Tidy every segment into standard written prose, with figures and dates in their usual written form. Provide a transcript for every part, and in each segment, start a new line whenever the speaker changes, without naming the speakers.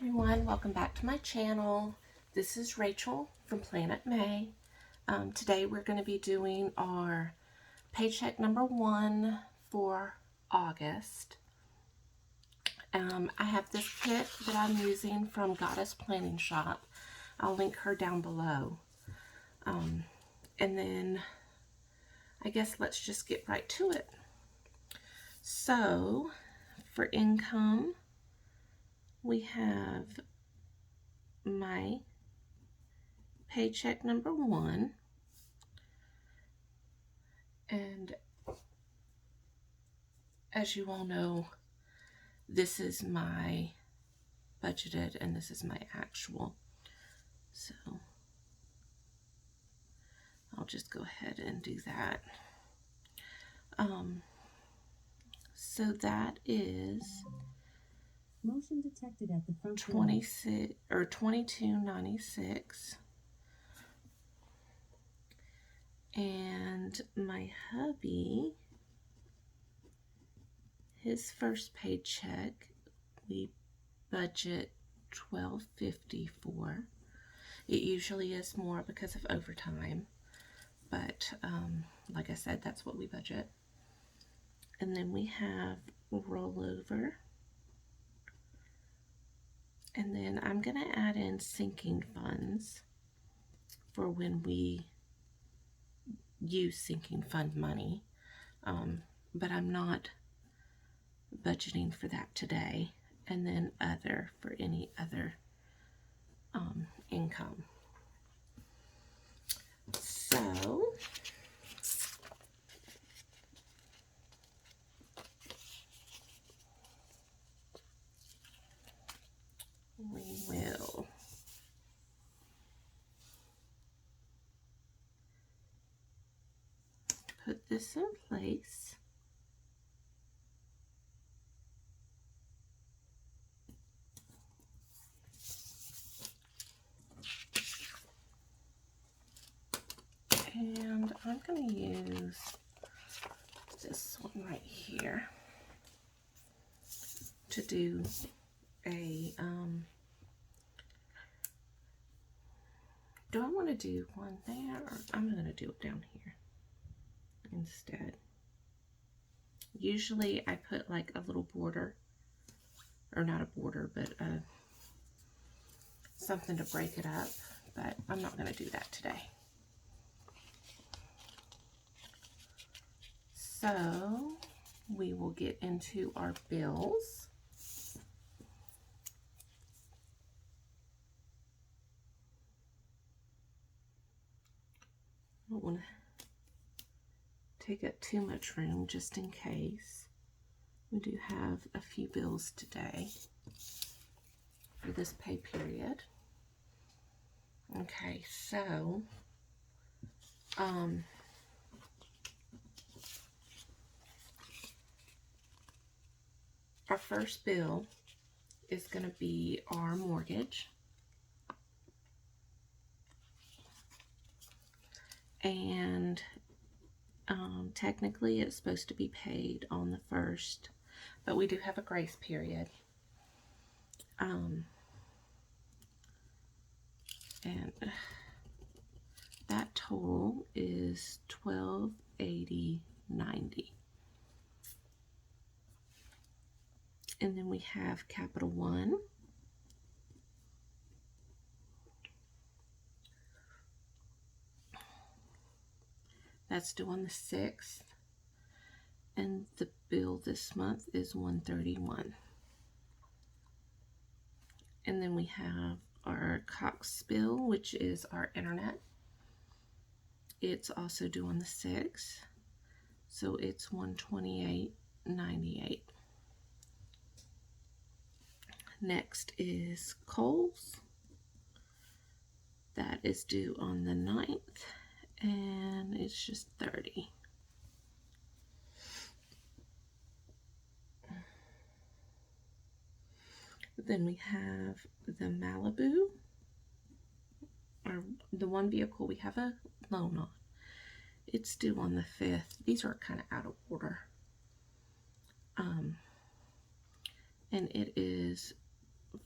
everyone, welcome back to my channel. This is Rachel from Planet May. Today we're going to be doing our paycheck number 1 for August. I have this kit that I'm using from Goddess Planning Shop. I'll link her down below. And then I guess let's just get right to it. So for income, we have my paycheck number 1, and as you all know, this is my budgeted and this is my actual, so I'll just go ahead and do that. So that is
motion detected at the front
26 or $22.96, and my hubby, his first paycheck, we budget $12.50 for. It usually is more because of overtime, but like I said, that's what we budget. And then we have rollover. And then I'm going to add in sinking funds for when we use sinking fund money. But I'm not budgeting for that today. And then other for any other income. So we will put this in place. And I'm going to use this one right here to do a, do I want to do one there, or I'm going to do it down here instead. Usually I put like a little border, or not a border, but something to break it up, but I'm not going to do that today. So we will get into our bills. I don't want to take up too much room just in case. We do have a few bills today for this pay period. Okay, so our first bill is going to be our mortgage. And technically it's supposed to be paid on the 1st, but we do have a grace period. And that total is $12.80.90. And then we have Capital One. That's due on the 6th. And the bill this month is $131. And then we have our Cox bill, which is our internet. It's also due on the 6th. So it's $128.98. Next is Kohl's. That is due on the 9th, and it's just $30. Then we have the Malibu, or the one vehicle we have a loan on. It's due on the 5th. These are kind of out of order. And it is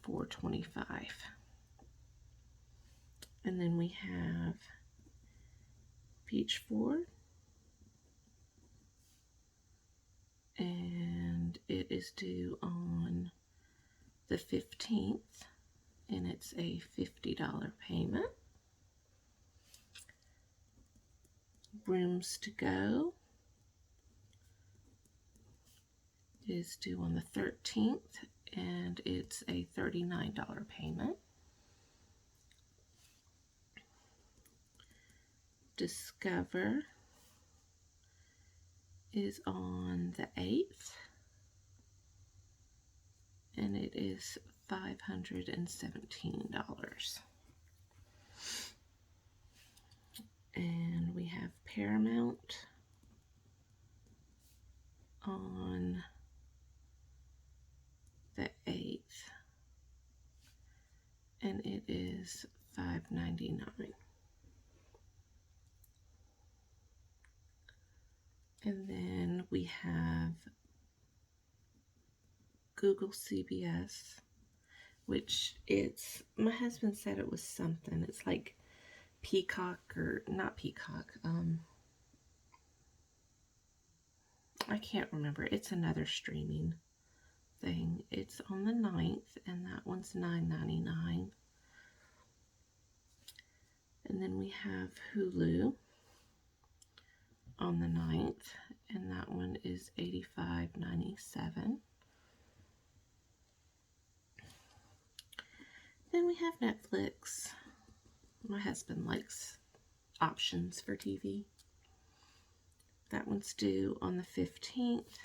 $4.25. And then we have Peach Ford, and it is due on the 15th, and it's a $50 payment. Rooms to Go is due on the 13th, and it's a $39 payment. Discover is on the 8th, and it is $517. And we have Paramount on the 8th, and it is $599. And then we have Google CBS, which my husband said it was something. It's like Peacock, or not Peacock. I can't remember. It's another streaming thing. It's on the 9th, and that one's $9.99. And then we have Hulu on the 9th, and that one is $85.97. Then we have Netflix. My husband likes options for TV. That one's due on the 15th,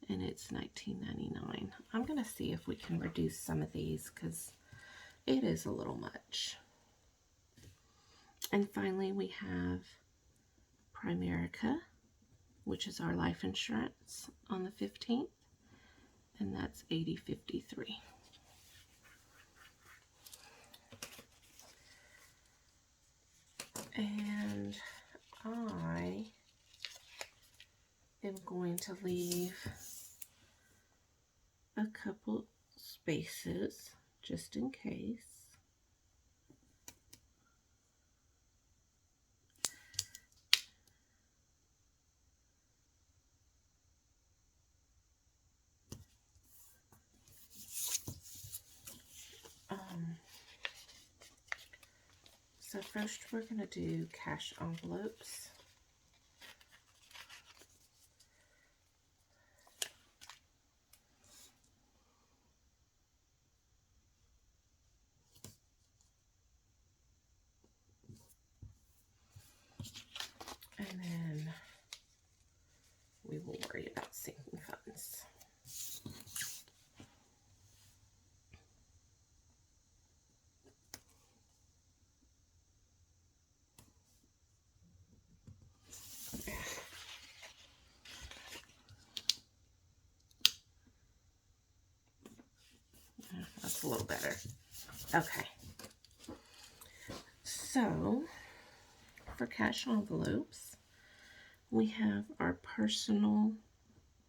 and it's $19.99. I'm going to see if we can reduce some of these because it is a little much. And finally, we have Primerica, which is our life insurance, on the 15th, and that's $80.53. And I am going to leave a couple spaces just in case. So first we're going to do cash envelopes. And then we will worry about sinking funds. That's a little better. Okay. So, for cash envelopes, we have our personal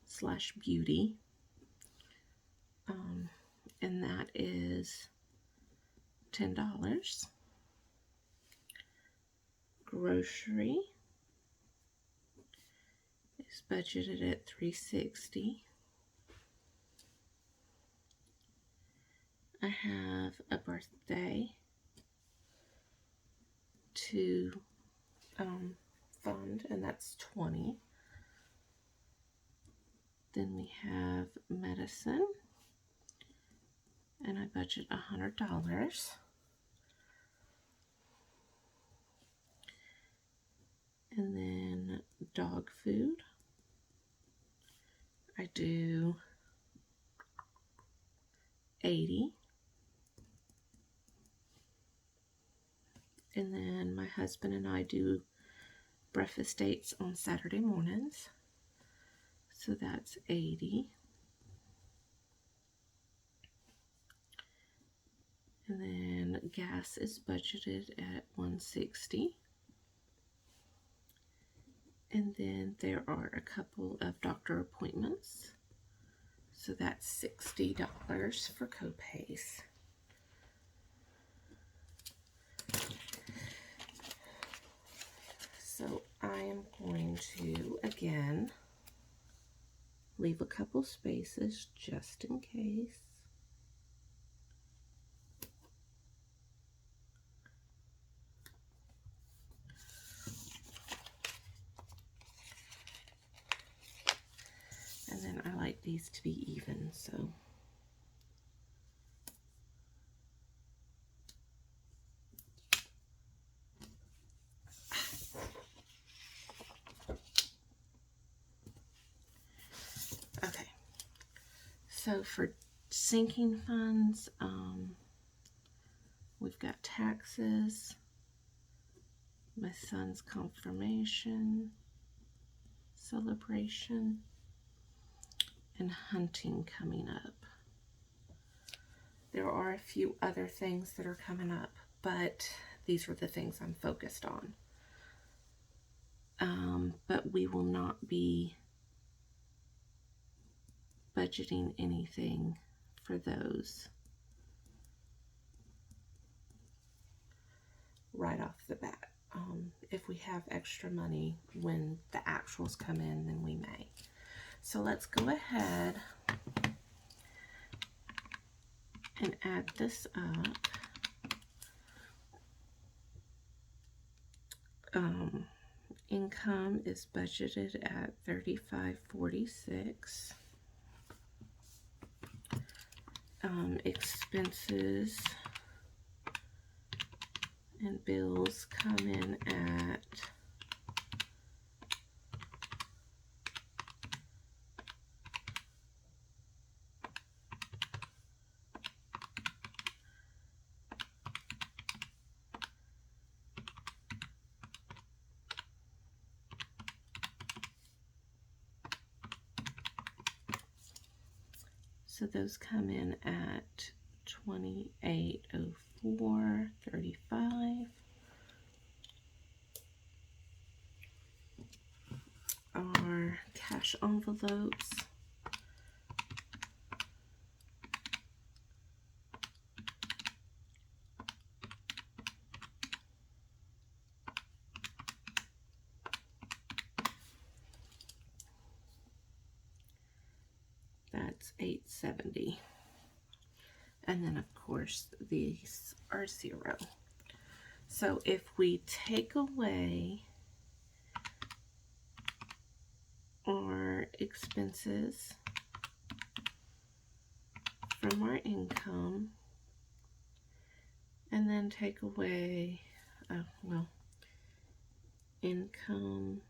/ beauty, and that is $10. Grocery is budgeted at $360. I have a birthday to fund, and that's $20. Then we have medicine, and I budget $100. And then dog food, I do $80. And then my husband and I do breakfast dates on Saturday mornings, so that's $80. And then gas is budgeted at $160. And then there are a couple of doctor appointments, So that's $60 for copays. So I am going to, again, leave a couple spaces just in case. And then I like these to be even, so. Okay. So for sinking funds, we've got taxes, my son's confirmation, celebration, and hunting coming up. There are a few other things that are coming up, but these are the things I'm focused on. But we will not be budgeting anything for those right off the bat. If we have extra money when the actuals come in, then we may. So let's go ahead and add this up. Income is budgeted at $35.46. Expenses and bills come in at so those come in at $28.04.35. Our cash envelopes that's $8.70. And then of course these are 0. So if we take away our expenses from our income and then take away, income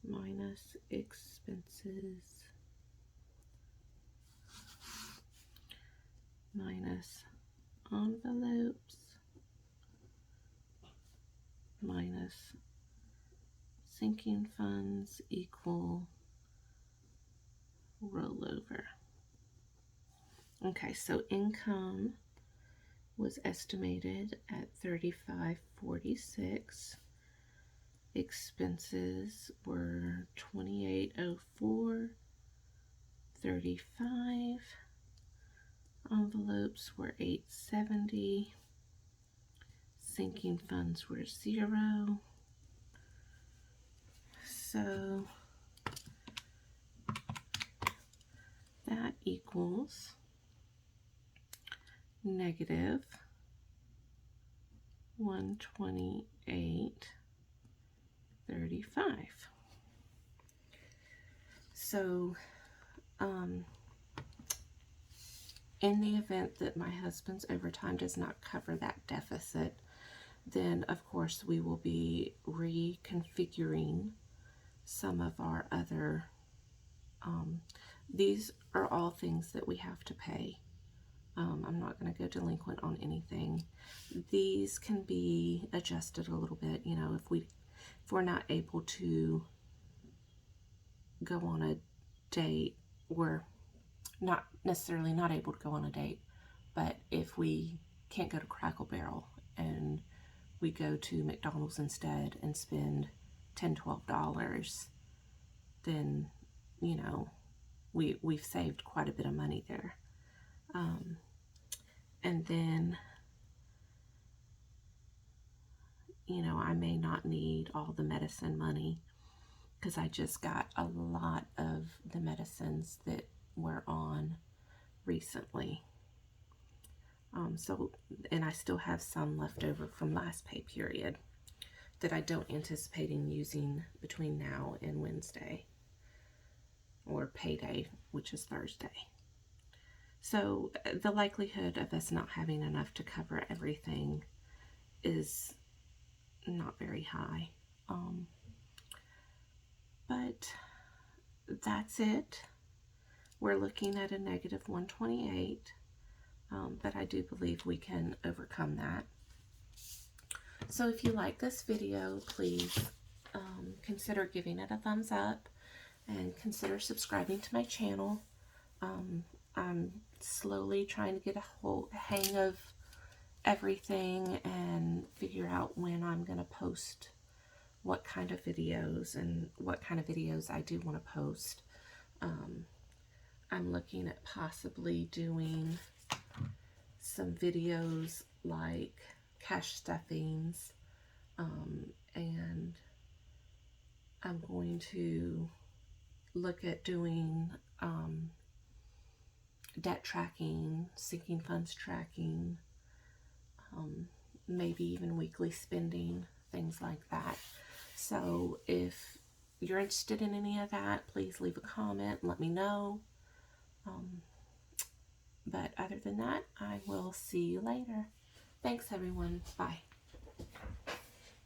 minus expenses minus envelopes minus sinking funds equal rollover. Okay, so income was estimated at $35.46. Expenses were $28.04.35. Envelopes were $8.70. Sinking funds were 0. So that equals negative $128.35. So in the event that my husband's overtime does not cover that deficit, then of course we will be reconfiguring some of our other, these are all things that we have to pay. I'm not going to go delinquent on anything. These can be adjusted a little bit, you know, if we're not able to go on a date, we're not necessarily not able to go on a date, but if we can't go to Crackle Barrel and we go to McDonald's instead and spend $10, $12, then, you know, we've saved quite a bit of money there. And then, you know, I may not need all the medicine money because I just got a lot of the medicines that were on recently. And I still have some left over from last pay period that I don't anticipate using between now and Wednesday, or payday, which is Thursday. So the likelihood of us not having enough to cover everything is not very high. But that's it. We're looking at a negative 128, but I do believe we can overcome that. So if you like this video, please consider giving it a thumbs up and consider subscribing to my channel. I'm slowly trying to get a whole hang of everything and figure out when I'm going to post what kind of videos and what kind of videos I do want to post. I'm looking at possibly doing some videos like cash stuffings, and I'm going to look at doing debt tracking, sinking funds tracking, maybe even weekly spending, things like that. So if you're interested in any of that, please leave a comment and let me know. But other than that, I will see you later. Thanks, everyone. Bye.